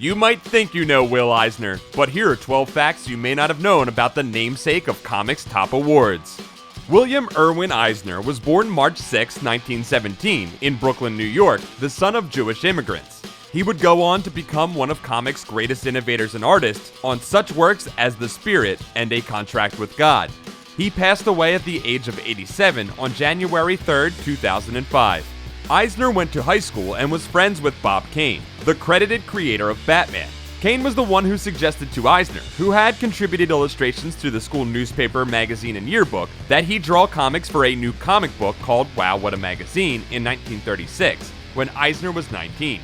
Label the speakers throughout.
Speaker 1: You might think you know Will Eisner, but here are 12 facts you may not have known about the namesake of comics' top awards. William Irwin Eisner was born March 6, 1917, in Brooklyn, New York, the son of Jewish immigrants. He would go on to become one of comics' greatest innovators and artists on such works as The Spirit and A Contract with God. He passed away at the age of 87 on January 3, 2005. Eisner went to high school and was friends with Bob Kane, the credited creator of Batman. Kane was the one who suggested to Eisner, who had contributed illustrations to the school newspaper, magazine, and yearbook, that he draw comics for a new comic book called Wow, What a Magazine in 1936, when Eisner was 19.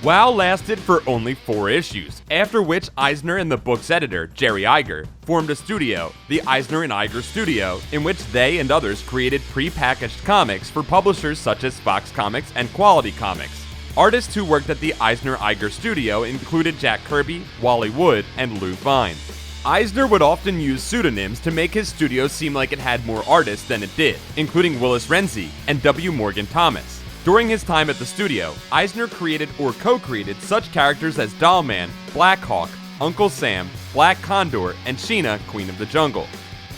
Speaker 1: Wow lasted for only 4 issues, after which Eisner and the book's editor, Jerry Iger, formed a studio, the Eisner and Iger Studio, in which they and others created pre-packaged comics for publishers such as Fox Comics and Quality Comics. Artists who worked at the Eisner-Iger Studio included Jack Kirby, Wally Wood, and Lou Vine. Eisner would often use pseudonyms to make his studio seem like it had more artists than it did, including Willis Renzi and W. Morgan Thomas. During his time at the studio, Eisner created or co-created such characters as Dollman, Black Hawk, Uncle Sam, Black Condor, and Sheena, Queen of the Jungle.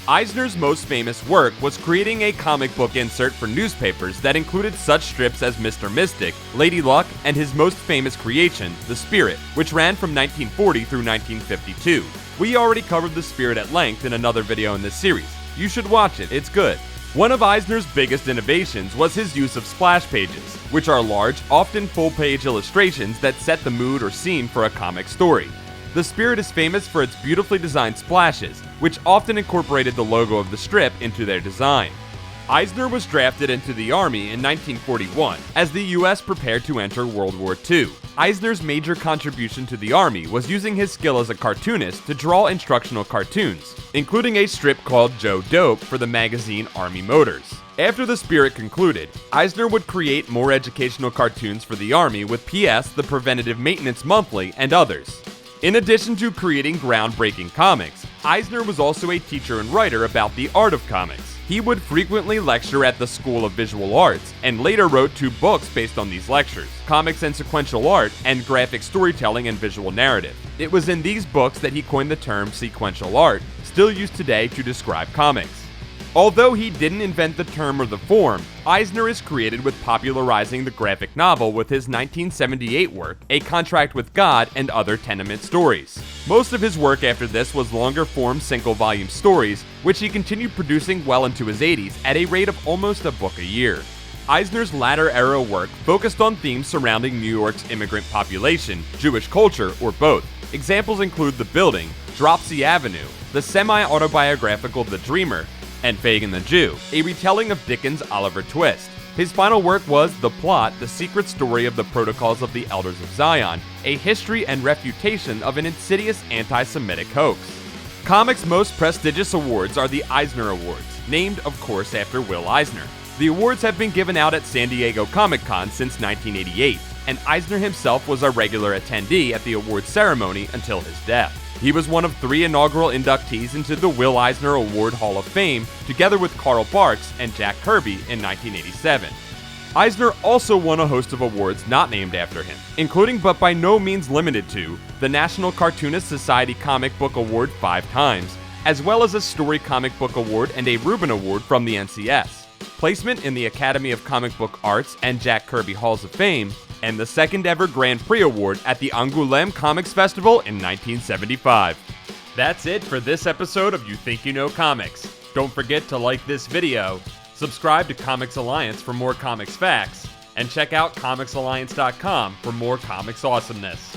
Speaker 1: Eisner's most famous work was creating a comic book insert for newspapers that included such strips as Mr. Mystic, Lady Luck, and his most famous creation, The Spirit, which ran from 1940 through 1952. We already covered The Spirit at length in another video in this series. You should watch it, it's good. One of Eisner's biggest innovations was his use of splash pages, which are large, often full-page illustrations that set the mood or scene for a comic story. The Spirit is famous for its beautifully designed splashes, which often incorporated the logo of the strip into their design. Eisner was drafted into the Army in 1941 as the U.S. prepared to enter World War II. Eisner's major contribution to the Army was using his skill as a cartoonist to draw instructional cartoons, including a strip called Joe Dope for the magazine Army Motors. After The Spirit concluded, Eisner would create more educational cartoons for the Army with P.S. The Preventative Maintenance Monthly and others. In addition to creating groundbreaking comics, Eisner was also a teacher and writer about the art of comics. He would frequently lecture at the School of Visual Arts, and later wrote 2 books based on these lectures, Comics and Sequential Art and Graphic Storytelling and Visual Narrative. It was in these books that he coined the term sequential art, still used today to describe comics. Although he didn't invent the term or the form, Eisner is credited with popularizing the graphic novel with his 1978 work, A Contract with God and Other Tenement Stories. Most of his work after this was longer-form single-volume stories, which he continued producing well into his 80s at a rate of almost a book a year. Eisner's latter-era work focused on themes surrounding New York's immigrant population, Jewish culture, or both. Examples include The Building, Dropsy Avenue, the semi-autobiographical The Dreamer, and Fagin the Jew, a retelling of Dickens' Oliver Twist. His final work was The Plot, The Secret Story of the Protocols of the Elders of Zion, a history and refutation of an insidious anti-Semitic hoax. Comics' most prestigious awards are the Eisner Awards, named, of course, after Will Eisner. The awards have been given out at San Diego Comic-Con since 1988, and Eisner himself was a regular attendee at the awards ceremony until his death. He was one of 3 inaugural inductees into the Will Eisner Award Hall of Fame, together with Carl Barks and Jack Kirby in 1987. Eisner also won a host of awards not named after him, including but by no means limited to the National Cartoonist Society Comic Book Award 5 times, as well as a Story Comic Book Award and a Reuben Award from the NCS, placement in the Academy of Comic Book Arts and Jack Kirby Halls of Fame, and the second ever Grand Prix Award at the Angoulême Comics Festival in 1975. That's it for this episode of You Think You Know Comics. Don't forget to like this video, subscribe to Comics Alliance for more comics facts, and check out comicsalliance.com for more comics awesomeness.